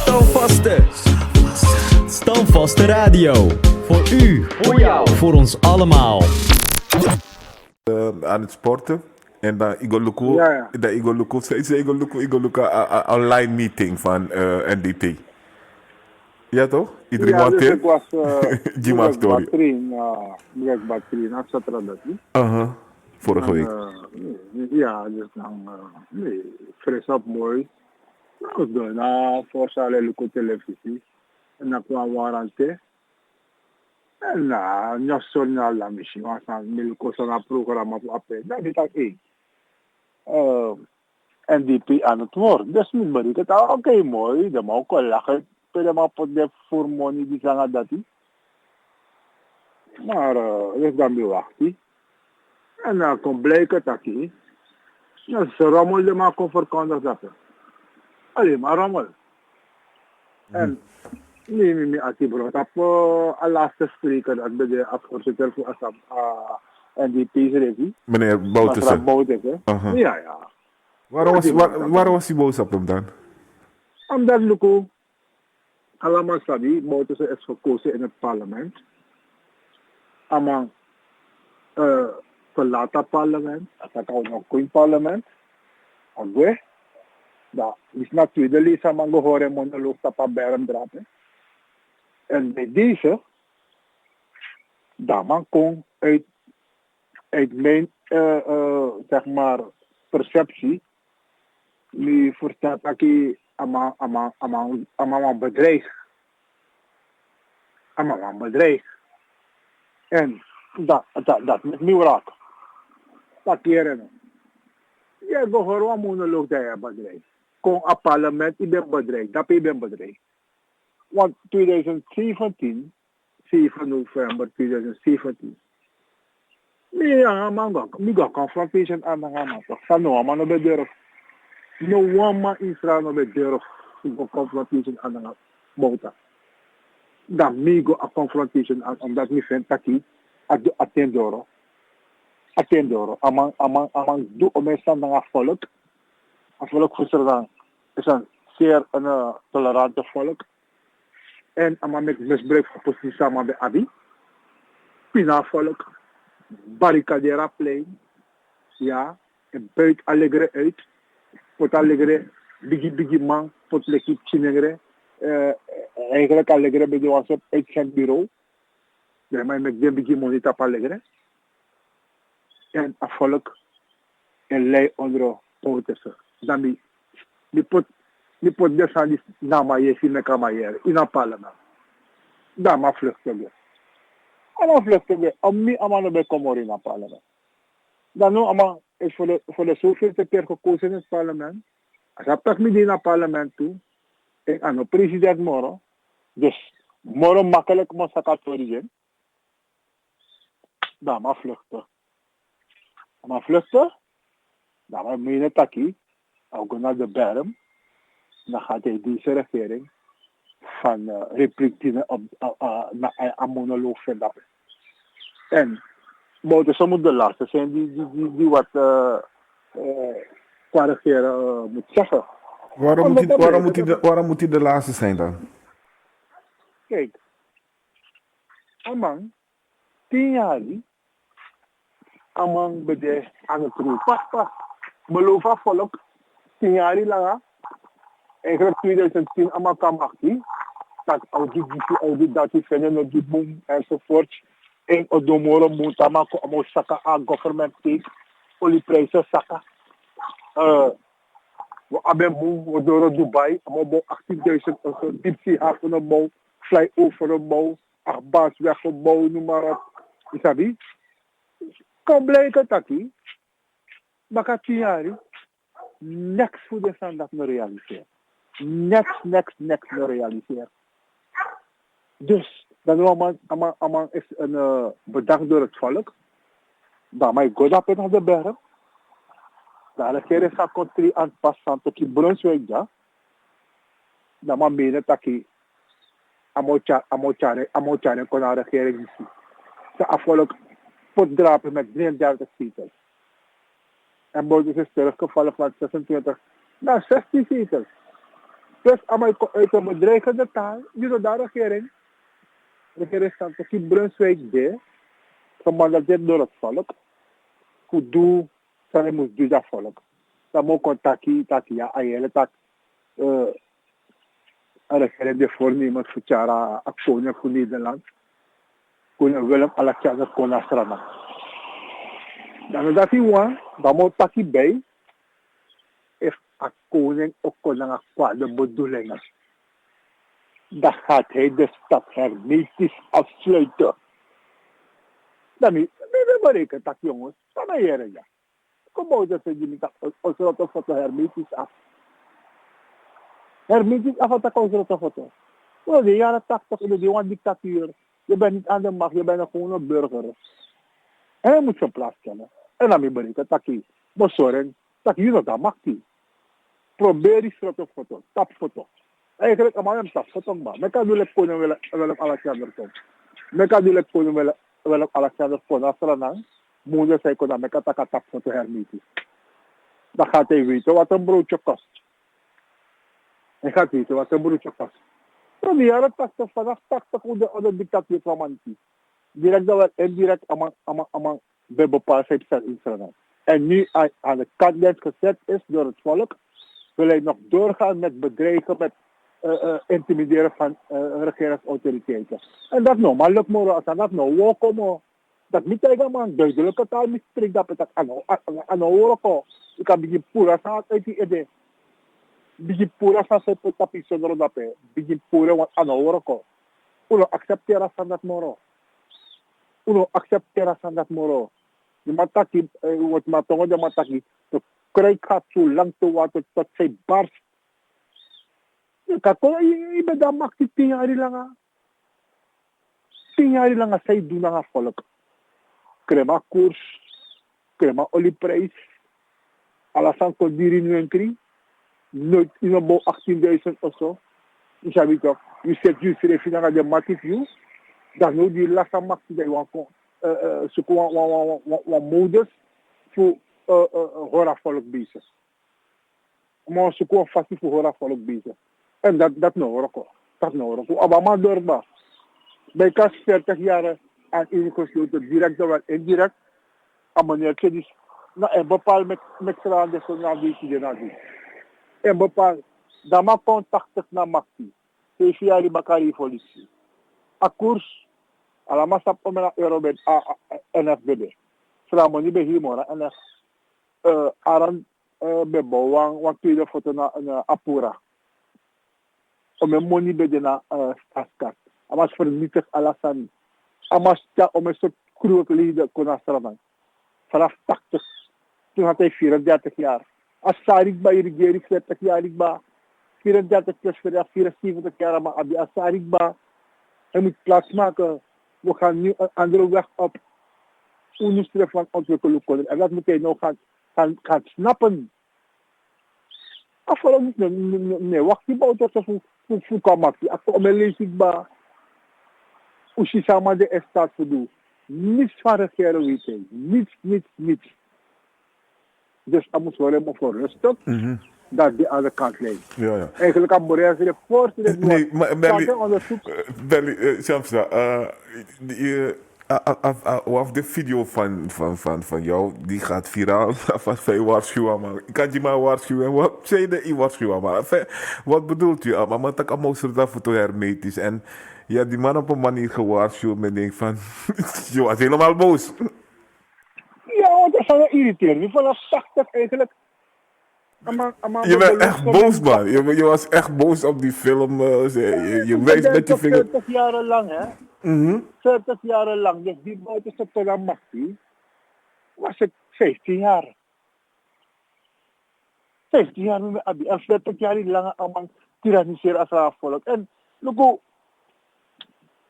Standvaste. Standvaste Radio. Voor u, voor jou, voor ons allemaal. Aan het sporten. En dan Igoluku, Ja. dan Igoluku online meeting van NDT. Ja toch? Iedereen Ja, wat dus in? ik was Jima story. direct batterie na zaterdag. Vorige week. Ja, dus dan fris op mooi. Nou, daarna voor Salele televisie. En dan kwam warante. En nou, na la mission. Was dan milko zo'n programma op AP. Dat is dat één. NDP aan het woord. Dus moet maar ik het oké mooi. Dan moet ik wel lachen. Pero maar pot de voor money die zeggen dat hij. Maar dus dan weer wachten. En dan komt blijken dat hij. Ja, ze rommelde maar kon verkondigen dat. Alleen maar rommel. En nee, als je brood op een laatste spreker dat bij de afvoorzitter voor Assam NDP's revie. Meneer Boutersen. Ja. Waarom was hij boos op hem dan? Omdat Luko, allemaal sabi, Boutersen is gekozen in het parlement. Amang verlaten parlement, dat kan nog geen parlement. Oké. Dat is natuurlijk de lees aan gehoord monoloog dat op Berm drapen. En bij deze, dat man kon uit mijn zeg maar perceptie, nu vertelt dat ik aan bedrijf. Aan bedrijf. En dat met mij raak. Dat keren. Ja, we horen een monoloog dat je bedrijf. Kon een parlement, ik ben bedrijf. Dat ik ben bedrijf. Want 2017, 7 november 2017. Ja, man, ik ga confrontation aan de hand. Van no man op de deur. No one man Israël op de deur. Ik ga confrontation aan de hand. Dan ik ga confrontation aan, omdat ik vind dat ik attendoro. Amang doe om mij staan naar volk. Als volk gisteren is een zeer tolerante volk. En amang met misbruik van positie samen bij Abi. Pina volk. Barricadera plein. Ja. En buit allegre uit. Pot allegre. Bigi man. Pot lekip chinegre. Eigenlijk allegre bij de was op uitzendbureau. Ja, maar met de bigi monita allegre. En een volk en lei onder Boutersen. Dan die pot desaan die nama je zien met kamayere in een parlement. Dan maar vluchten we. Allemaal vluchten we. Om niet allemaal bij Komor in een parlement. Dan nu allemaal is voor de zoveelste keer gekozen in het parlement. Als je toch niet in het parlement toe. En aan de president Moro. Dus Moro makkelijk moet sakatorigen. Dan maar vluchten. Maar vluchten, dan maar meen het taki, ook naar de berm, dan gaat hij deze regering van repliek naar een monoloog vinden. En Boutersen moet de laatste zijn die wat corrigeren moet zeggen. Waarom moet hij de laatste zijn dan? Kijk, amang 10 jaar amang bede aan het roep. Pas. Beloofd volk 10 jaar lang. Eigenlijk 2010 amang kamakti. Dat audit dat die vinden die boom enzovoort. En odomoro moet amako amo saka aan government take. Olieprijzen saka. We hebben boom, we door Dubai. Amo bouw 18.000 diepzeehaven opbouw. Flyover opbouw. Achtbaansweg opbouw, noem maar op. Isabi? Kan blijken dat hij, maar niks voor de standaard me realiseren. Niks me realiseren. Dus, dan is een bedankt door het volk. Dan mag ik God op de berg. Dan regeren ze country aan het passen tot die Brunswijk, ja. Dan mag menen dat hij amochare kon aan de regering zien. Ze afvolk potdrapen met 33 zetels. En Boutersen is teruggevallen van 26 naar 16 zetels. Dus uit een bedreigende taal, je daar regering Santoki Brunswijk de, gemandateerd door het volk, hoe doe, zij moet doen dat volk. Dan moet contactie, ja, eigenlijk dat een regering de voornemens voor Tjara, actie voor Nederland, kunnen Willem-Alexander Konasrana. Dan dat hij won, dan moet taki bij, if a koning ook kon kwade bedoelingen. Dan gaat hij de stad hermetisch afsluiten. Dan is het berekend dat jongens, dan ben je er ja. Kom uit dat ze niet als een foto hermetisch af. Hermetisch af dat als een foto. In de jaren 80 in de dictatuur. Je bent niet aan de macht, je bent een gewone burger. En je moet zijn plaats kennen. En dan ben je berekend dat je moet zorgen dat je dat mag. Probeer die foto, tapfoto. Eigenlijk allemaal een tapfoto, maar ik kan nu koning Willem-Alexander komen. Ik kan nu koning Willem-Alexander komen. Moeder zei kon dat ik een tapfoto hermetisch. Dan gaat hij weten wat een broodje kost. Hij gaat weten wat een broodje kost. Van de jaren 80, vanaf 80 onder dictatuur kwam aan die. Direct dat wel indirect allemaal bij bepaald zijn Israël. En nu aan de kant gezet is door het volk, wil hij nog doorgaan met bedreigen, met intimideren van regeringsautoriteiten. En dat nou, maar lukt me als dat nou welkom. Dat niet tegen man, duidelijke taal misprikt dat het aan horen. Ik kan begin pura saat uit die idee. Begin pura saat se tapi zonder dat pe. Begin pura wat aan horen. Uno acceptera van dat moro. Uno acceptera van dat moro. Je mataki, wat matongo de mataki, de kruik gaat zo lang te water tot zij barst. Je bent dan maakt die 10 jaar lang. 10 jaar lang zij doen aan volk. Crema koers, crema olieprijs, alasan kodiri nu en kri, nooit in een bouw 18.000 of zo. Dus je weet toch, je zet je schreef naar de matif you, dan nu die last aan maakt die wat modus voor horavolk bezig. Maar ze komen vast voor horavolk bezig. En dat nou ook. Dat nou ook. Obama doorba. Bij kas 40 jaar aan ingesloten, direct of indirect, aan meneer Kedis, en bepaald met z'n de zo'n die. En bepaald, dat maakt contact naar Maxi. 7 jaar die Bakari politie. Akkours, allemaal stap om naar Eurobed, NFBD. Vrouwen niet bij hier, en Aran bebouwang, wat tweede foto naar Apura. Om een money bij de staatskas. Amas vernietigd alasan. Amas ja om een soort kroekleden kon afstaan. Vanaf 80. Toen had hij 34 jaar. Als Sarik bij regering 40 jaar ik ba. 34 plus 74 jaar maar abi als Sarik ba. Hij moet plaats maken. We gaan nu een andere weg op. Industrie van ontwikkeling. En dat moet hij nou gaan snappen. Afvallen niet. Nee, wacht die bouw tot ze kan maken. Als om een leesing ba. Ushi sama de staat te doen. Niets van regeren weten. Niets. Dus dat moet worden voor rustig. Dat die aan de kant ligt. Ja. Eigenlijk kan Boreas de voorstellen. Nee, maar Belly, Shamsa, of de video van jou, die gaat viraal. Van veel waarschuwen, maar ik kan je maar waarschuwen. Wat zei je waarschuwen, maar wat bedoelt u? Maar dat kan ook zo foto hermetisch. En ja, die man op een manier gewaarschuwd met denk van, je was helemaal boos. Ja, dat zou me irriteren. Vanaf 80 eigenlijk. Je bent echt boos, man. Je was echt boos op die film. Je wijst met je vinger. 40 jaar lang, hè? 40 jaar lang. Dus die buitenste Tolamachti was ik 15 jaar. 15 jaar met mijn abi. En 40 jaar lang allemaal tyranniseren als raafvolk. En look,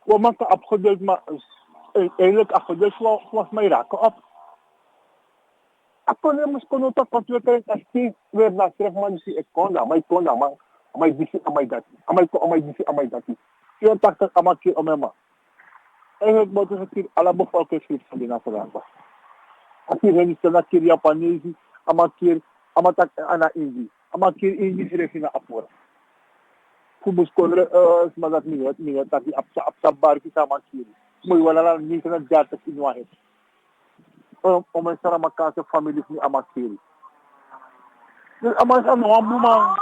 we maken afgeduld, maar eigenlijk afgeduld was mij raken op. Ako na mas kuno to computer testing weer na terug man si ekona may kona man may disi amay dati amay disi amay dati yung taktak amakir omema eh mo to sa kir alabo focus sa dinasala ba akir ni sa nakir Japanese amakir amatak ana indi amakir indi sila sina apura Fubus konre smadat minut dat die apsa bar kita makiri. Mooi wala lang niet na data in het. Om een Saramakaanse familie niet amakiri. Dus amas ano ang bumang.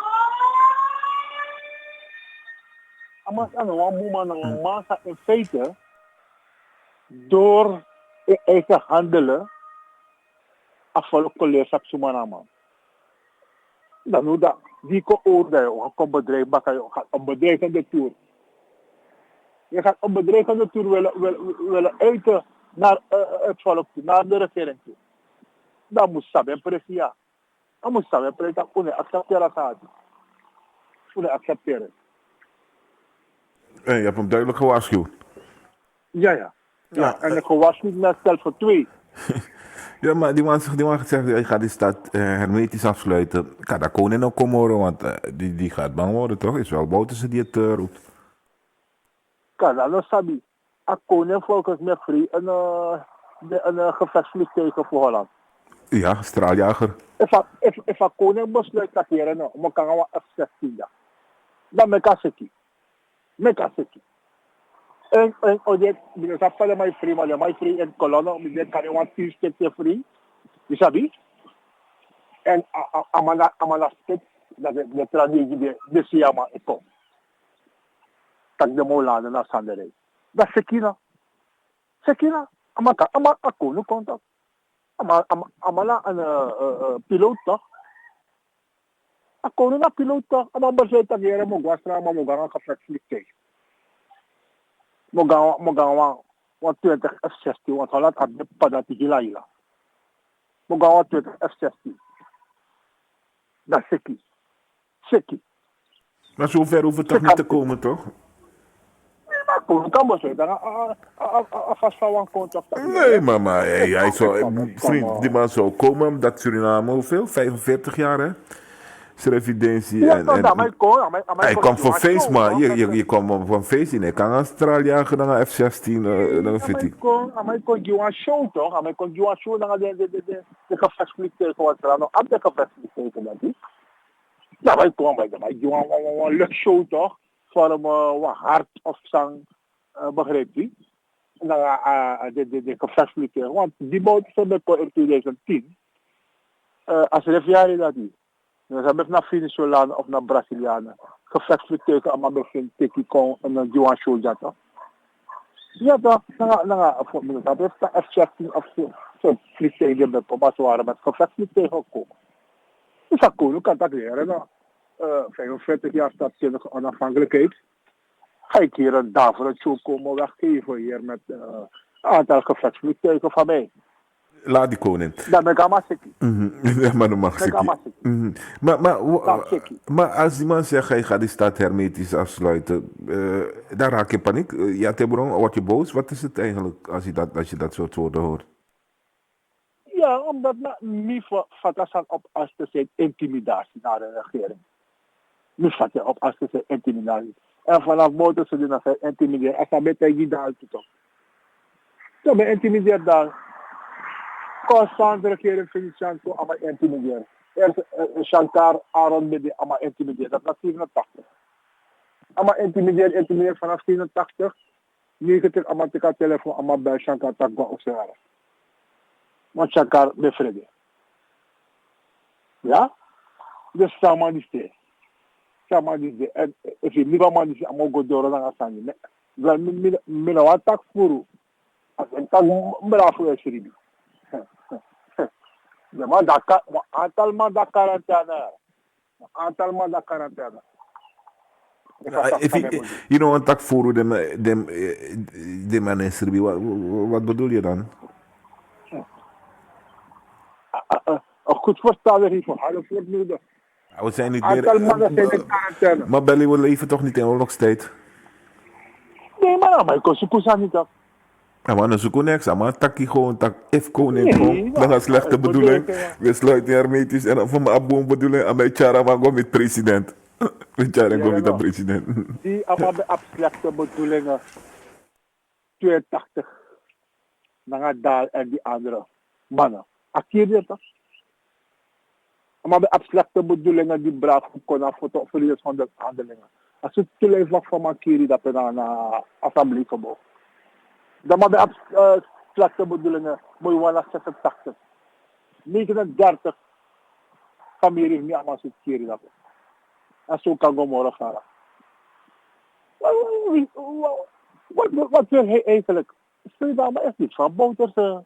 Amas ano ang bumang ng massa in feite door eigen handelen afvallen collega's op Sumanama. Dan hoe dat die ko oordeel, een bedrijf bakken, een bedrijf aan de tour. Je gaat een bedrijf aan de tour willen uiten naar het volk toe, naar de regering toe. Dan moet saben presia. Dan moet saben presia dat kunnen accepteren gaat. Kunnen accepteren. En je hebt hem duidelijk gewaarschuwd. Ja. En ik gewaarschuwd met stel voor 2. Ja, maar die man gaat zeggen, je gaat die stad hermetisch afsluiten. Kan dat koning nog komen horen, want die gaat bang worden, toch? Is wel buiten ze die het roept. Kan dat nog sabi. A koning volgens mij vrij een gevechtsvliegtuig voor Holland. Ja, straaljager. If a koning besluit dat hier nou, maar kan we F-16 da. Dan mekaseki. En odet, binnen dat vallen mij vrij, maar mij vrij in kolonnen, om dit kan je wat 10 stukje vrij. Je sabi? En amana spits, dat de traditie de siyama ito. Tak de molade na sanderij. Dat sekina. Amaka, ako no contact. Amala een piloot toch? Ako na piloot toch? Ama basay tagere mo gwastra mo gang kapsvliegtuig. Mo gang 20 F-16 want Holland had de padati hilaila. Mo gang 20 F-16. Dat seki. Maar zover hoeft het toch niet te komen, toch? Nee, maar hij zou, vriend, die man zou komen, dat Suriname, hoeveel? 45 jaar, hè? Zijn residentie. Hij kwam voor feest, maar je kwam op een feest in. Hij kan een straaljager dan een F-16, dan vind ik. Hij kon je een show, toch? Hij kon je een show, dan de gevechtsvliegtuig wat er aan de gevechtsvliegtuig, dat is. Ja, hij kwam bij een luchtshow, toch? Voor hem wat hard of zang, begreep je? En dan de gevechtsvliegtuig. Want die boot is in 2010. Als Riviera dat is. Dus hebben naar Venezolanen of naar Brazilianen. Gevechtsvliegtuigen allemaal bevindt Tiki Kong en een Johan Show. Ja, dat heeft de F-16 of zo'n vliegtuigen met Thomas waren met gevechtsvliegtuigen gekomen. Dus dat kon ook aan dat leren. 45 jaar staatskundige onafhankelijkheid. Ga ik hier een davere show komen weggeven hier met een aantal gevechtsvliegtuigen van mij. Laat die koning. Dat ben ik allemaal zeker. Ja, maar dan mag ik. Maar als die man zegt, hij gaat die stad hermetisch afsluiten, dan raak je paniek. Ja, Tebron, word je boos? Wat is het eigenlijk als je dat soort woorden hoort? Ja, omdat niet vat op als te zijn intimidatie naar de regering. Niet vat je op als te zijn intimidatie. En vanaf motor ze die nog intimideren. Als dat betekent niet daar toch. Zo ben intimideerd daar. Constant regering Venetiaan zo allemaal intimideren. Eerst Shankar Aaron Bede allemaal intimideren. Dat was 87. Allemaal intimideren vanaf 87. 90 allemaal te telefoon allemaal bij Shankar Takwa of zo. Want Shankar bevrijding. Ja? Dus samen die steeds. En als je niet allemaal die allemaal go door dan gaan staan. Dan midden wat tak voeren. Als een tak midden voor je schrijven. Ja, maar dat aantal man dat quarantaine. You know, een tak voeren de man in Servië. Wat bedoel je dan? Een goed verstaande hiervan. Half wordt nodig. We zijn niet aantal mannen zijn in quarantaine. Maar Belly, we leven toch niet in oorlogstijd? Nee, maar ik kon zoeken niet af. Ja, maar dan zoeken niks. Maar takkie gewoon, tak if koning komt. Dan een slechte bedoeling. We sluiten hermetisch. En van mijn aboom bedoeling. En mijn Chara van gewoon met president. Met Chara gewoon met de president. Die allemaal bij slechte bedoelingen. 82. Dan gaat daar en die andere mannen. Akkeer je toch? Maar bij abstracte bedoelingen die braaf kunnen voor de verlies van de handelingen. Als het te leven van Makiri dat er naar assemblee gebouwd. Dan maar bij abstracte bedoelingen moet je wel naar 86. 39 families niet allemaal zitten Kiri dat. En zo kan ik morgen gaan. Wat wil hij eigenlijk? Suriname is niet van Bouterse.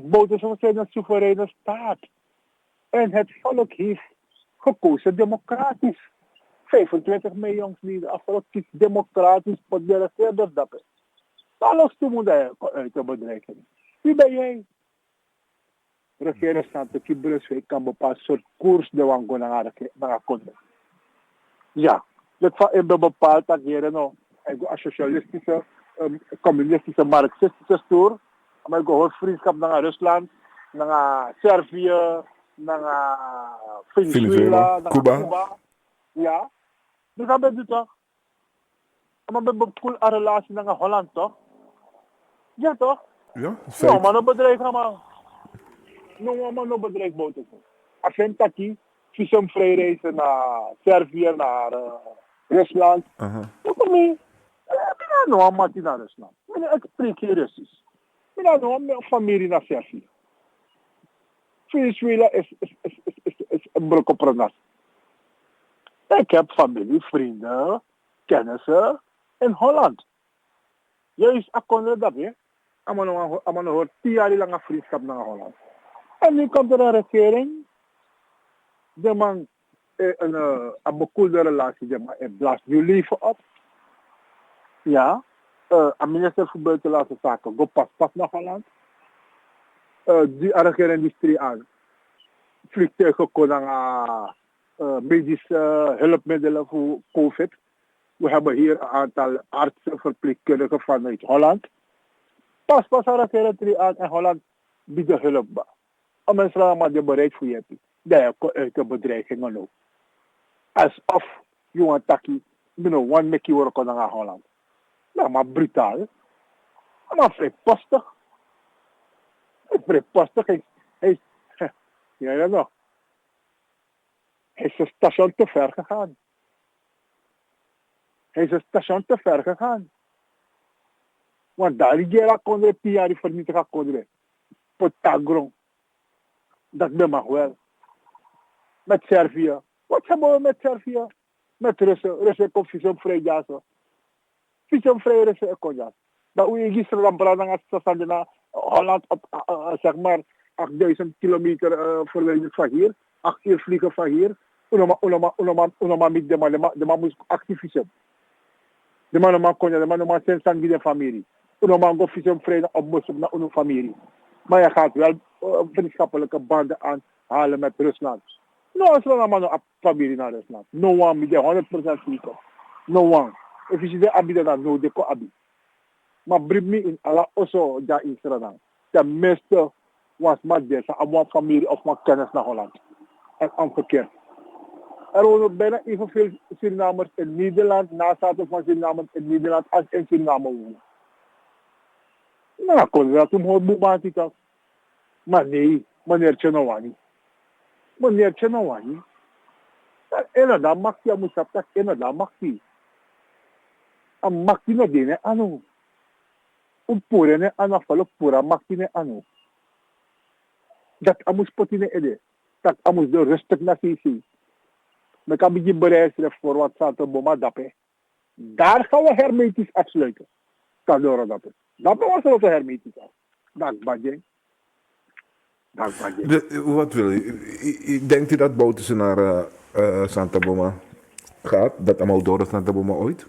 Bouterse zijn een soevereine staat. En het volk heeft gekozen democratisch. 25 mei jongsleden, afgelopen kies democratisch voor de regeerders dat is. Alles toe moet hij uit de bedreiging. Wie ben jij? Regering staat te kiezen, kan bepalen soort koers de wango naar de konde. Ja, dat van in bepaald dat hier nou, een socialistische, communistische, marxistische stoer. Maar ik hoor vriendschap naar Rusland, naar Servië, naar Venezuela, naar Cuba. Ja, dus dat ben je toch? Maar we hebben een relatie naar Holland toch? Ja toch? Ja, no, maar no bedrijf allemaal. No, maar no bedrijf boten. Als je taki, visumvrij reizen naar Servië, naar Rusland. Wat mee? Ik ben nog een naar Rusland. Ik spreek hier Russisch. Ik ben nog een familie naar Servië. Venezuela is een brok op een. Ik heb familie, vrienden, kennissen in Holland. Juist, ik kon dat weer. Ik hoor 10 jaar lange vriendschap naar Holland. En nu komt er een regering. De man een bekoelde relatie, de man blaast nu leven op. Ja, een minister voor Buitenlandse Zaken, go pas naar Holland. Die regering aan. Vliegtuigen kunnen naar medische hulpmiddelen voor COVID. We hebben hier een aantal artsen, verpleegkundigen vanuit Holland. Pas regering aan en Holland biedt hulp. En mensen zijn maar bereid voor je. Dat je uit de bedreigingen ook. Alsof jongen taki, one make you work naar Holland. Nou, maar brutaal. Maar vrijpostig. Vrijpostig. Hij ja, nog. Hij is een station te ver gegaan. Want daar die gera kondre piari vernietig kondre. Potagron. Dat mag wel. Met Servië. Wat hebben we met Servië? Met Russen. Russen komt visumvrij jassen. Visumvrij Russen kon jassen. Dat we gisteren dan branden als naar Holland op zeg maar 8000 kilometer verwijderd van hier. 8 uur vliegen van hier. Unoma met de man moest actief visum. De man kon je, de man zijn sang de familie. Unoma go visumvrij op moest naar een familie. Maar je gaat wel vriendschappelijke banden aanhalen met Rusland. No, als we allemaal een familie naar Rusland. No one met de 100% vliegen. No one. If je ziet abi dat no de ko abi. Maar breng me in alla osso daar in Suriname. De meeste was maar deze, allemaal familie of maar kennis naar Holland. En omgekeerd. Er wonen bijna evenveel Surinamers in Nederland, nazaten van Surinamers in Nederland als in Suriname wonen. Nou, kon je dat omhoog boeien toch? Maar nee, meneer Chenowani. En dan mag je moet dat en dan mag je. En mag je nog dingen aan. Een pure aan afvallen pura mag je aan. Dat amus potine ede. Dat amus de rustig na sisi. Men kan beetje bereid voor wat staat op Boma Dappe. Daar gaan we hermetisch afsluiten. Kan door dat. Dat was er ook hermetisch af. Dank Badje. Wat wil je? Denkt u dat Bouterse naar Santa Boma gaat? Dat allemaal door Santa Boma ooit?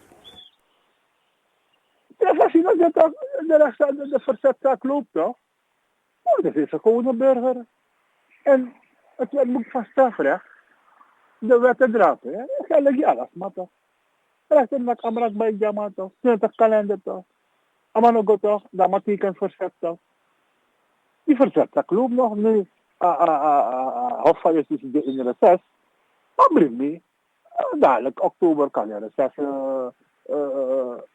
Ja, als je dat de verzetzaak loopt toch? Oh, dat is een gewone burger. En het moet van strafrecht. De wet en draad, hè? Ik ga leggen alles, maar toch. Recht in de camera bij Jama toch. 20 kalender toch. Amano go toch. Dat maakt ik een verzet toch. Die verzetzaak loopt nog nu. Hof van Justitie in reces. Maar breng me. Dadelijk, oktober kan je reces.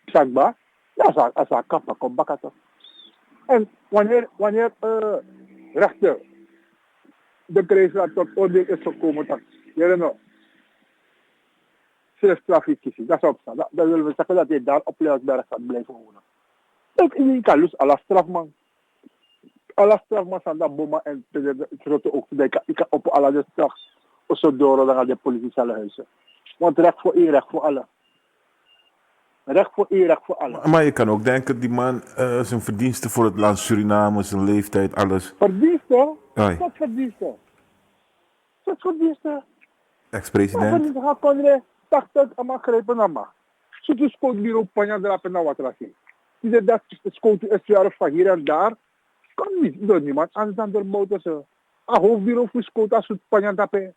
Zakbaar. Ja, als ik kappa kom bakken toch. En wanneer rechter de krijgsraad tot oordeel is gekomen dat, strafstraf is kiezen. Dat is opstaan. Dat willen we zeggen dat hij daar op Leeuwsberg gaat blijven wonen. Je kan dus alle strafman. Alle strafman zijn dat bommen en het grote ook. Ik kan op alle de straf. Of zo door dan gaan de politie zelf huizen. Want recht voor één, recht voor alle. Recht voor één, recht voor alle. Maar je kan ook denken, die man, zijn verdiensten voor het land Suriname, zijn leeftijd, alles. Verdiensten? Hoi. Wat verdiensten? Wat verdiensten? Ex-president. Verdiensten gaan kondre 80 ama grepen na ma. Zo dus komt bureau panja drapen na wat rasi. Die dat schoot is jaren van hier en daar. Kan niet door niemand anders dan door motors. Een hoofdbureau voor schoot als het panja drapen.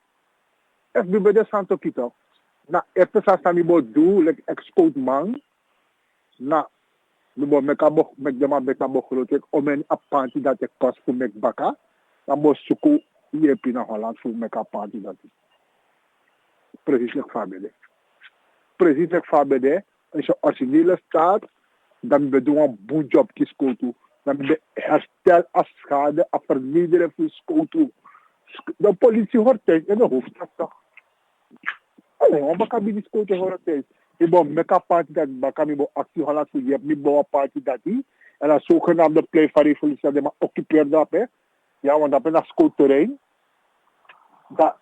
FB bij de Santo Kito. Na eerste sasa mi bo do like ex-schoot man. Na mi bo mekabo mek de man mekabo groot om een apanti dat ik kost voor mek baka. Dan bo suku yepi na Holland voor mek apanti dat is. Precies like Fabede. Precies like Fabede. Als je originele staat, dan ben je een boel job kiskotu. Dan ben je herstel als schade, als verniederen voor skotu. De politie hoort thuis in de hoofdstad toch? Alleen, want baka bij die skotu hoort thuis. Je bent met een party dat baka mi bo actie Holland voor je hebt niet bo een party dat die. En dan zogenaamde play van revolutie dat maar occupeert dat hè. Ja, want dat is een skootterrein. Dat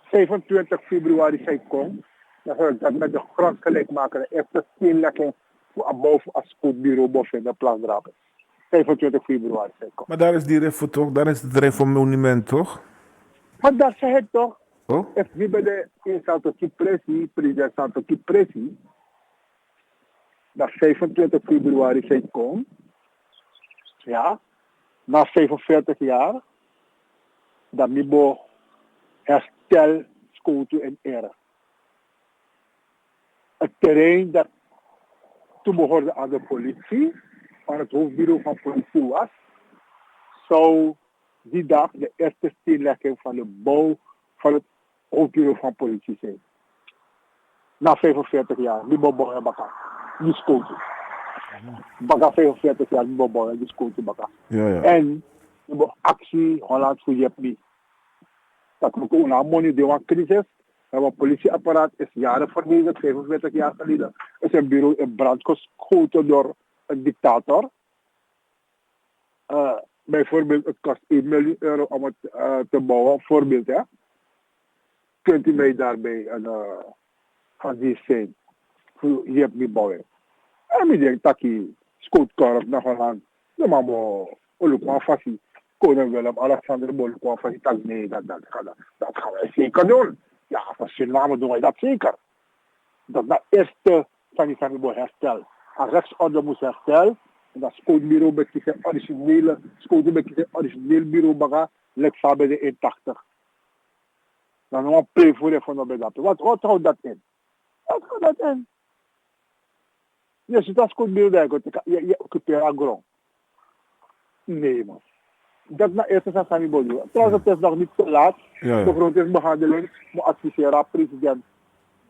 25 februari zij komt. Dan hoor ik dat met de grond gelijk maken. De eerste steenlegging voor boven als spoedbureau boven in de plaats drapen. 25 februari zij komt. Maar daar is die refor toch? Daar is het reformmonument toch? Maar dat zeg ik toch. Oh? Als wie bij de Santoki Pressie, president Santoki Pressie, dat 25 februari zij komt. Ja. Na 45 jaar. Dat Mibo herstel Skotu en ere. Het terrein dat toen behoorde aan de politie, aan het hoofdbureau van politie was, zou die dag de eerste steenlegging van de bouw van het hoofdbureau van politie zijn. Na 45 jaar, die bouwen baka, die Skotu. Baka 45 jaar, die bouwen, die Skotu baka. Ja. En die actie Holland voor je niet. Dat we ook een money crisis. Het politieapparaat is jaren verleden, 45 jaar geleden, is een bureau in brand geschoten door een dictator. Bijvoorbeeld, het kost 1 miljoen euro om het te bouwen. Voorbeeld, hè. Kunt u mij daarbij van die zijn? Je hebt niet bouwen. En ik denk dat je scootkorf naar Holland, de mamo, Olukwan Fassi, Koning Willem, Alexander Olukwan Fassi, nee, dat gaan wij zeker doen. Ja, voor Suriname doen wij dat zeker. Dat eerste van die Samibo herstel. Een rechtsorde moest herstellen. En dat scootbureau met zijn originele, origineel bureau baga, lijkt van bij de 81. Dan nog een play voor van de bedapte. Wat houdt dat in? Wat houdt dat in? Je ziet dat scootbureau daar, je occupeert aan grond. Nee man. Dat na eerste van Samibo doen. Trouwens, het is nog niet te laat. Ja. De grondwetsbehandeling moet adviseren aan president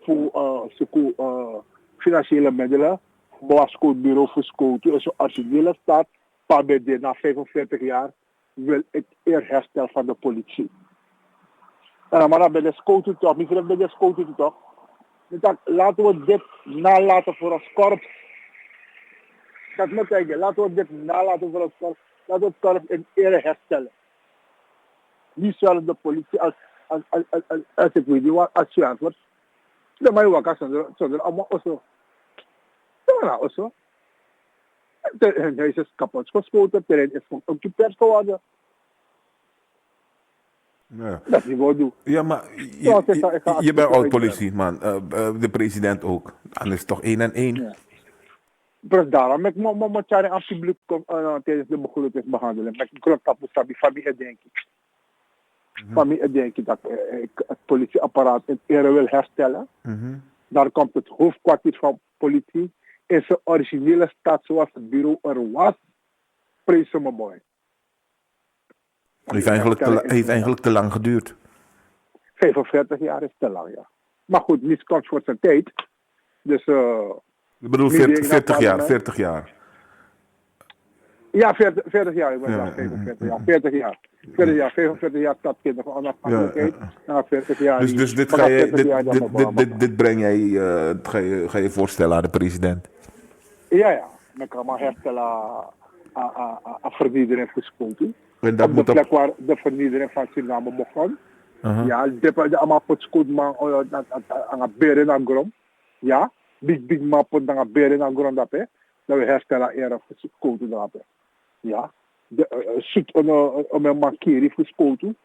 voor financiële middelen. Boascootbureau voor Skotu. Dus als je willen staat, PABD na 45 jaar wil ik eer herstel van de politie. Maar dan bij de Skotu toch, misschien bij de Skotu toch. Dus laten we dit nalaten voor ons korps. Dat moet zeggen, laten we dit nalaten voor ons korps. Laten we het korps in ere herstellen. Niet zelfs de politie als ik weet niet wat, als je antwoord. Dan mag je wakker zonder allemaal osso. Ja, osso. Het huis is kapot geschoten, het terrein is geoccupeerd geworden. Ja. Dat is niet wat doen. Ja, maar je bent oud-politie, man. De president ook. Dan is het toch 1 en 1. Ja. Dus daarom ik moet aan het publiek tijdens de begrotingsbehandeling. Met een groot taboe sabi familie denk ik. Familie denk ik dat het politieapparaat in ere wil herstellen. Daar komt het hoofdkwartier van politie in zijn originele staat zoals het bureau er was. Prijs me mooi. Heeft eigenlijk te lang geduurd. 45 jaar is te lang, ja. Maar goed, niets komt voor zijn tijd. Dus ik bedoel 40 jaar. Ja, 40 jaar, ik ben Ja, ja, 45 jaar. 40 jaar. 40 jaar, 45 jaar stadskinder van onafhankelijkheid. Na 40 jaar. Dus dit, maar ga na je, 40 jaar dan dit breng jij, ga je voorstellen aan de president? Ja. Dan kan maar herstellen aan vernieuwing gespoten. En dat Op de moet plek waar de vernieuwing van Suriname begon. Ja, de allemaal pot scoot man aan het beren aan grond. Ja, big man pot aan het beren aan grond dat hè. Dat we herstellen eerder gespoten dat hè. Ja, zoet om een markering gespoten.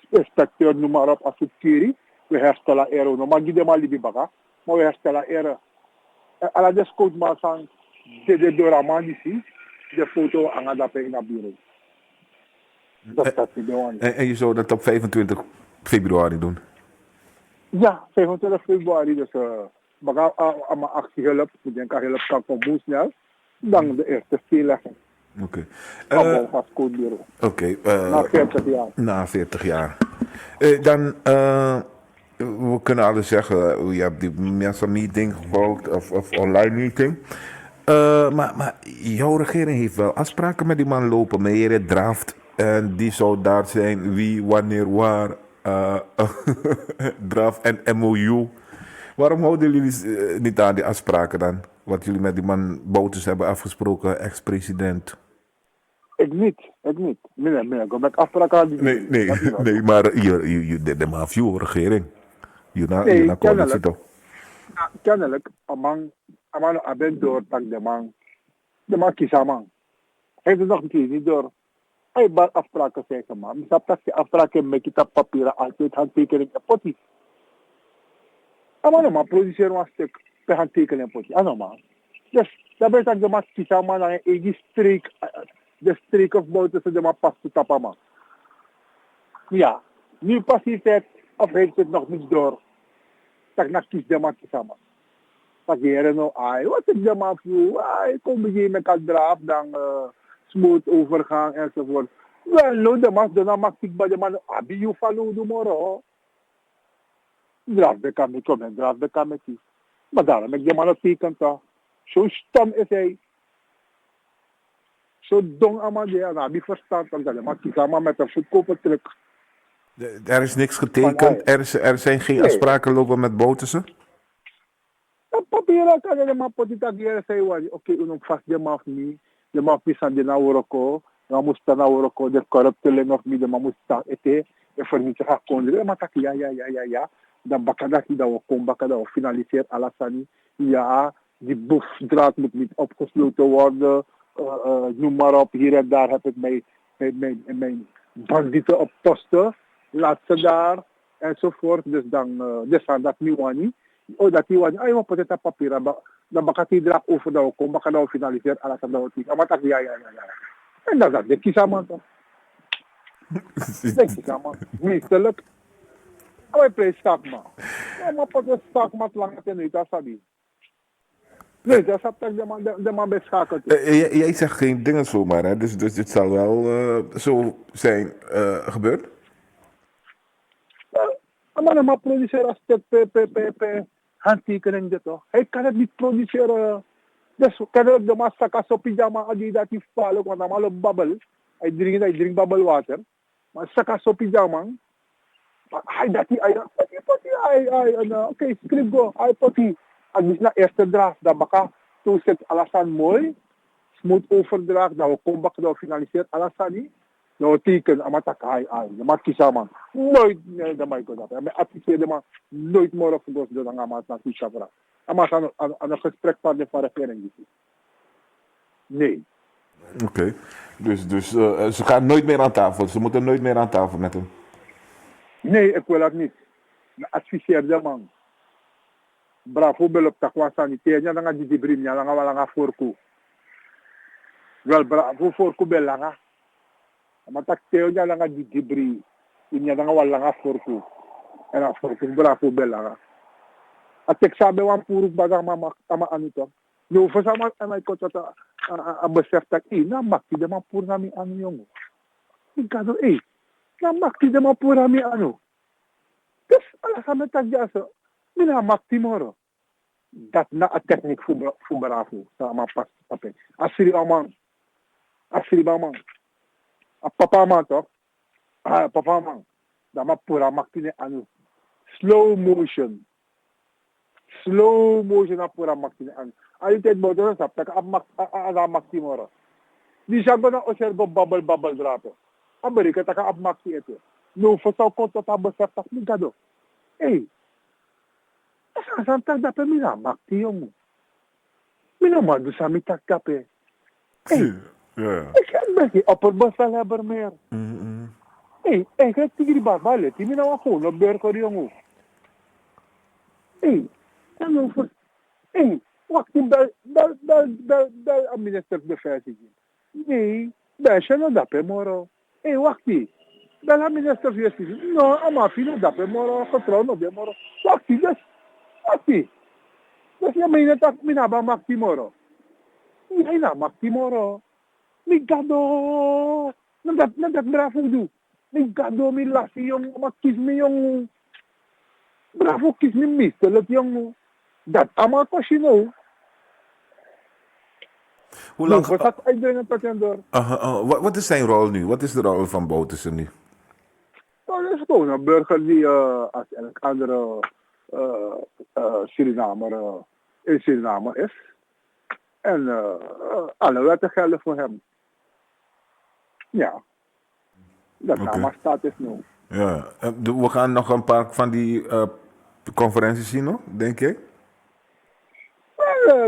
Inspecteur noem maar op als het kiri. We herstellen eerder. Maar niet helemaal libi baga. Maar we herstellen eerder. Alla de scout man sang de doramandisi. De foto aan dat hè in dat bureau. Dat is de En je zou dat op 25 februari doen? Ja, 25 februari. Dus we gaan aan mijn actie helpen. Ik denk dat hulp kan komen snel. Dan de eerste steen leggen. Oké. Van scoutbureau. Oké. Na 40 jaar. Na 40 jaar. Dan, we kunnen alles zeggen, je hebt die meeting gevolgd of online meeting. Maar jouw regering heeft wel afspraken met die man lopen, meneer Draft. En die zou daar zijn, wie, wanneer, waar, Draft en MOU. Waarom houden jullie niet aan die afspraken dan? Wat jullie met die man Bouters hebben afgesproken, ex-president. Ik niet. Nee, ik ben afspraken aan die. Nee, maar je de mafio regering. Nee, kennelijk, amang aben door tak de man kisaman. Hij heeft nog niet door. Hij heeft afspraken zeggen, maar misap dat die afspraken met kita papieren altijd handtekening en potje. Maar produceren we een stuk per handtekening en potje. Allemaal. Dus dat betekent dat de man kisaman aan een eigen streek, de streek of buiten de man pas te tappen man. Ja, nu passief het of heeft het nog niet door. Tak na kies de man kisaman. Tak jere no ay, wat is de man voor? Ay, kom begin met kan draaf, dan smooth overgang enzovoort. Wel, no, de man, dan mag ik bij de man, abi you follow tomorrow. Draaf bekam ik, kom en draaf bekam ik. Maar daarom heb ik de man op teken toch. Zo stom is hij. Zo dom allemaal, en abi verstand, dan de man kisaman met een goedkope truck. Er is niks getekend, er zijn geen afspraken lopen met Boutersen? Papieren kan je maar potita hier zeggen, oké, unom vast de maf niet, de maf is aan de nauroko, dan moest de nauroko, de corrupte len of niet, de man moest staan eten, en voor niet te gaan konderen, maar tak ja, dan bakada die dat we komen, bakada we finaliseer alasani, ja, die boefdraad moet niet opgesloten worden, noem maar op, hier en daar heb ik mijn bandieten op posten, laat ze daar, enzovoort, dus dan, dat niet wani. Oh, dat die wani, ayo poteta papieren, dan bakati draag over dat we komen, bakada we finaliseer alasani dat we zien, maar tak ja. En dat de kisaman toch. De kisaman, meestelijk. Wij play stakma. Ja, maar pot stakma lang ten uit, dat sabi. Nee, dat is de man beschakeld. Jij zegt geen dingen zomaar, hè? Dus dit zal wel zo zijn gebeurd? Maar produceren als het handtekening dit toch. Hij kan het niet produceren. Dus kan ook de massaka zo pyjama die dat hij vallen, want hij al babbel. Hij drinkt babbelwater. Maar saka zo pyjama. Hij dat hij oké, script go. Hij potty. En dus na eerste draft, dat baka toen zit alasan mooi. Smooth overdracht, dat we komen bakken, dat we finaliseert alasan niet. Dat we tekenen, amatak hij. De maat kisaman. Nooit, nee, dat mag ik dat. En mijn adviseer de man nooit meer op de door de amaat naar Kisavra. Maar aan een gesprek van de regering. Nee. Oké. Dus ze gaan nooit meer aan tafel. Ze moeten nooit meer aan tafel met hem. Nee, ik wil dat niet. Adviseer de man. Bravo belop takwa sanitair nya nga dibrim nya nga wala nga forku. Wel bravo forku belanga. Matak teo nya nga dibri. Nya nga wala nga forku. En a forku bravo belanga. Atek sabe wan puruk bagang mama tama anito. No fa sama ay ko tata a besef tak na makti de man pur nami anu yongo. Ikado na makti de man pur nami anu. Dus ala sa metagyaso. Mina makti moro. Dat na a techniek voor bravo. Sama pas pape. Asiri amang Asriba man. A papa man toch? Ah, papa man. Dat ma pura maktine anu. Slow motion. Slow motion a pura maktine anu. Ayo tet bodo sa tak a makti moro. Di siya ba na observo bubble drapo. Amerika taka ab makti ito. No fosaw ko to tabo sa tak ni gado. Eh. Asan tak dapat mina makti yung. Mina madu sa mi tak kape. Eh. Ja. Ik kan best upper bus sa leber meer. Kijk tigri ba bale. Timi na ako no ber ko yung. Ano for. Wakti dal ang Minister of Defense. Nee, daar is no dape moro. Wakti. Dal ang Minister of Justice. No, ama fino dape moro. Control no dape moro. Wakti. Das yung may natak minaba makti moro. Ay na makti moro. Migado. Nandat bravo do. Migado mi lasi yung makismi yung bravo kismi mister. Lat yung dat ama ko sino. Hoe lang... Wat gaat uitbrengen tot en door? Wat is zijn rol nu? Wat is de rol van Boutersen nu? Nou, dat is gewoon een burger die als elk andere Surinamer in Suriname is. En alle wetten gelden voor hem. Ja. Dat Oké. okay. Status nu. Ja. We gaan nog een paar van die conferenties zien, no? Denk ik.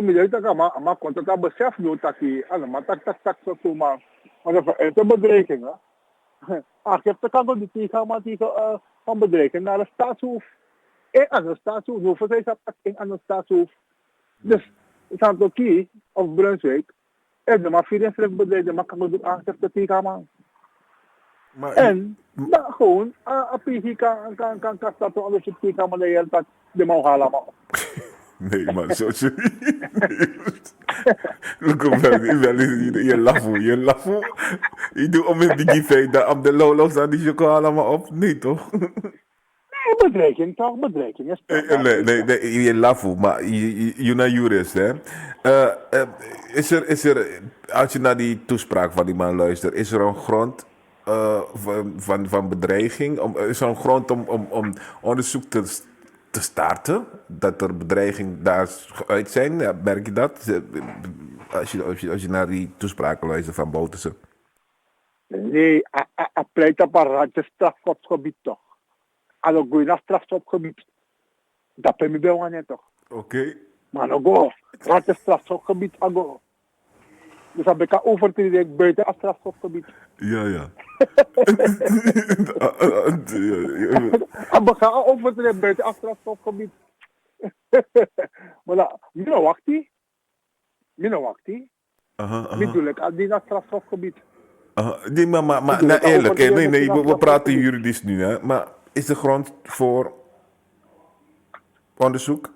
Midden dat maar komt dat besef nu dat hij allemaal tak zo maar. Want dat is een bedreiging, hè? Ik heb de kant die tegen van bedreiging naar de staatshoofd. Aan de staatshoofd, hoeveel zijn dat aan de staatshoofd? Dus Santo Key of Brunswijk, en de maar 44 bedrijven, maar kan ook aangifte tegen. En dan gewoon, APG kan starten onderzoek tegen maar de hele tijd de Mohalla. Nee, maar zo Look op je lafu. Je doet om in die feit dat op de lolos aan die chocolade maar op. Nee, toch? Nee, bedreiging toch? Bedreiging is Nee, je lafu, maar je naar jurist, hè? Is er, als je naar die toespraak van die man luistert, is er een grond van bedreiging? Is er een grond om onderzoek te starten? Dat er bedreiging daar uit zijn? Ja, merk je dat? Als je naar die toespraken luistert van Boutersen. Nee, hij pleit op een randje strafschopgebied toch? Als ik naar strafschopgebied, dat ben ik wel aan toch? Oké. Maar dan go, randje strafschopgebied, go. Dus heb ik overtreden buiten het strafschopgebied. Ja. We gaan overtreden buiten het strafschopgebied. Maar dat, mina wakti. Bedoel ik, al die naar strafschopgebied. Nee, maar nou, eerlijk, nee, we praten juridisch nu, hè. Maar is er grond voor onderzoek?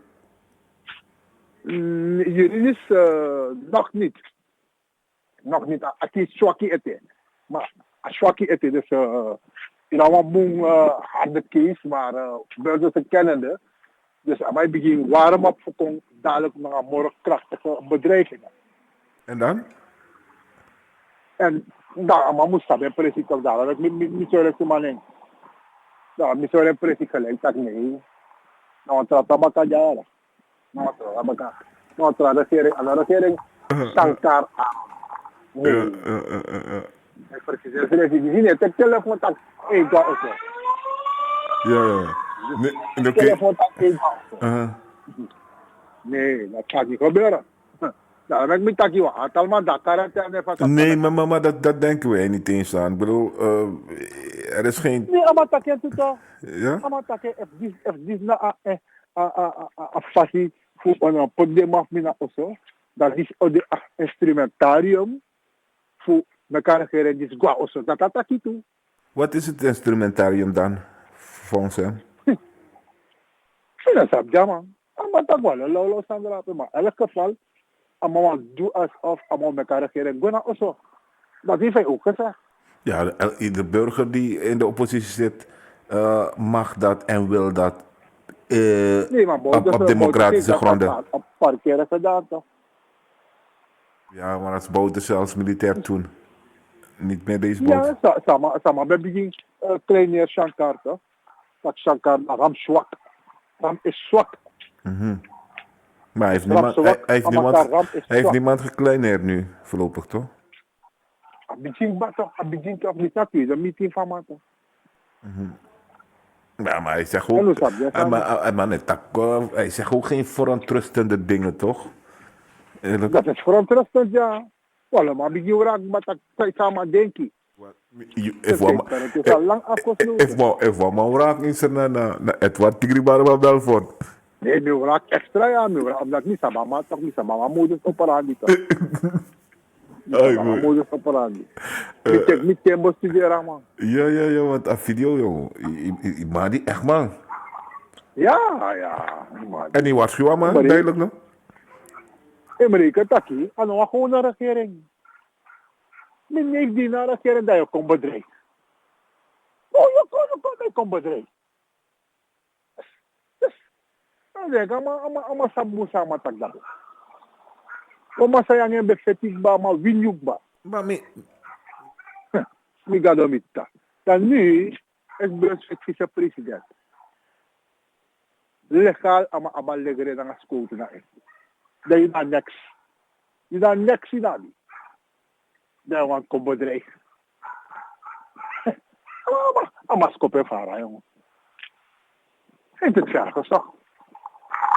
Juridisch nog niet. Nog niet. Het is zwakkie eten. Maar zwakkie eten, dus in een boom harde case, maar burgers kennende. Dus aan mij begin warm op voor dadelijk naar morgen krachtige bedreigingen. En dan? En daar maar moest dat precies toch daar. Dat niet zo leuk te maken. Nou, niet zo leuk precies gelijk dat nee. Nou, trata bakajara. Nou, trata bakajara. Nou, trata regering Shankar. Ja. Precies. Dus je ziet het telefoon tak één keer ook. Ja. Nee, oké. Telefoon tak één keer. Nee, dat gaat niet gebeuren. Nou, dan moet ik je allemaal Dakar en nee, maar dat denken wij niet eens aan. Ik bedoel, er is geen... Nee, maar dat je toch? Ja? Maar dat je dit na affasie voor een podium af mina osso. Dat is het instrumentarium voor elkaar gereden gua osso. Dat itu. Wat is het instrumentarium dan, volgens hem? Dat is man. Maar dat wel, lolo sandra. Maar in elk geval, allemaal doe alsof allemaal elkaar gereden gua osso. Dat heeft hij ook gezegd. Ja, ieder burger die in de oppositie zit, mag dat en wil dat Nee, maar op democratische gronden. Op parkeren gedaan toch? Ja, maar als Boutersen als militair toen. Niet meer deze boot. Ja, sama begin kleiner Shankar toch? Dat Shankar, Ram zwak. Ram is zwak. Maar hij heeft Ram niemand, zwak, hij heeft Ram niemand, is hij heeft zwak. niemand gekleineerd nu, voorlopig toch? Begin toch niet natuurlijk, de meeting van mij toch? Ja, maar hij zegt En hoe ook, staat het? maar net, hij zegt ook geen verontrustende dingen toch? Eerlijk? Dat is verontrustend, ja. Voilà, maar begin raak met dat samen denken. Het is al lang afgesloten. If we raak in zijn na Edward Tigribar Belfort. Nee, nu raak extra, ja. Nu raak dat niet sama, maar toch niet sama. Maar modus operandi toch? Modus operandi. Niet tempo studeren, man. Ja, want een video, joh. Maar die echt, man. Ja. Man. En die waarschuwen, man, Maar duidelijk, no? Amerika, taki, ano ako gewoon naar regering. Men heeft die naar regering dat je komt bedrijf. Oh, je komt bedrijf. Dan zeg ik, ama sabu sama tagda. Oma sayang yung befetik ba, ma winyug ba. Maar Mi gadomita. Dan nu is Bruns vice-president. Legal ama abalegre ng school na eh. Dahil na next. Yung na next sinabi. Dahil want ko bedrijf. Ama skope fara yung. Heeft het ver gezag.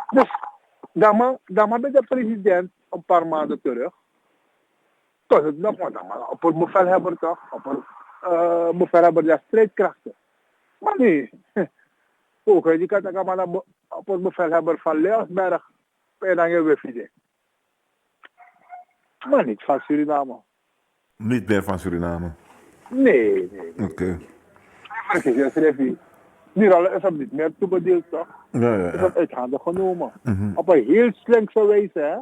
Dus, dama bij de president een paar maanden terug. Toen het nog wat allemaal op het bevelhebber toch? Op het bevelhebber der strijdkrachten. Maar nee. Ook, die kan ik maar op het bevelhebber van Leeuwsberg. En dan hebben we VD. Maar niet van Suriname. niet meer van Suriname. Nee. Oké. Precies, Revi. Die rollen is hem niet meer toebedeeld toch? Ja. Is dat uit handen genomen. Op een heel slinkse wijze, hè?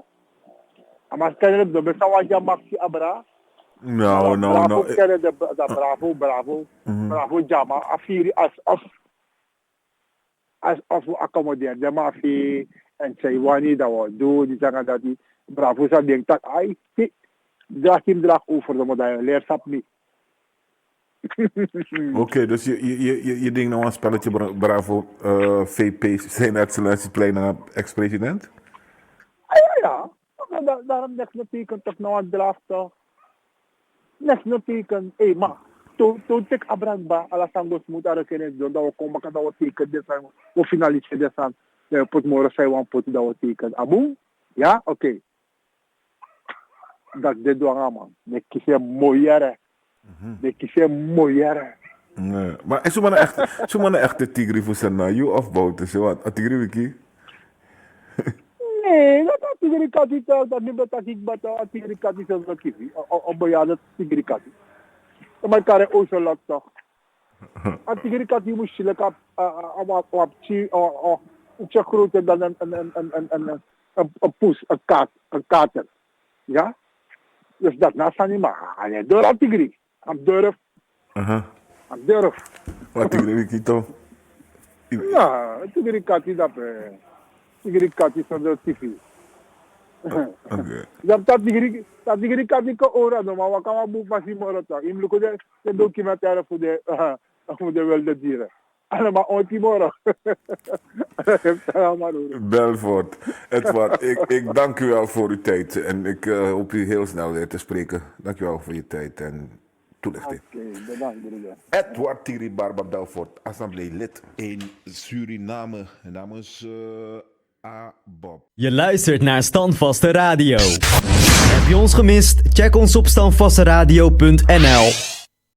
Maar kan je het doen? Wat je mag zien, Abra? Nou. Bravo, Jama. Afiri, alsof we accommoderen. De mafie en Taiwan, dat we doen. Die zeggen dat die Bravo zou denken dat hij draag over de model. Leersap niet. Oké, dus je denkt nou aan een spelletje Bravo VP, zijn excellentie plein ex-president? Ja. Daarom next na teken toch nou aan draft toch. Next na teken, maar toen ik abrang ba, alasangos moet er kunnen doen, dat we komen kan dat we teken desan, we finaliseren desan, we put morgen zijn we put dat we teken. Aboom? Ja, oké. Dat dit doen man. De kies mooiere. Nee, maar is zo'n echte tigri voor zijn you of bouten, zo wat? Tigri wiki? Nee, dat tigri kati toch, dat niet dat ik bata, tigri kati zelfs dat kies. Op ja, dat tigri kati. Maar kare ozo lot toch. A tigri kati moest je lekker op iets groter dan een poes, een kater. Ja? Dus dat naast aan die maar. En je door tigri. Am durf. Wat tigri wiki toch? Ja, tigri kati dat tigri kati zonder TV. Oké. Dat tigri kati ko ora no maar kan we boek maar moro toch. Im luko de documentaire voor de wilde dieren. Allemaal ontimoro. Belfort, Edward, ik dank u wel voor uw tijd en ik hoop u heel snel weer te spreken. Dank u wel voor je tijd en toelichting. Oké, bedankt broeder. Edward Thierry Barba Belfort, assembleelid in Suriname namens A-Bob. Je luistert naar Standvaste Radio. Heb je ons gemist? Check ons op standvasteradio.nl.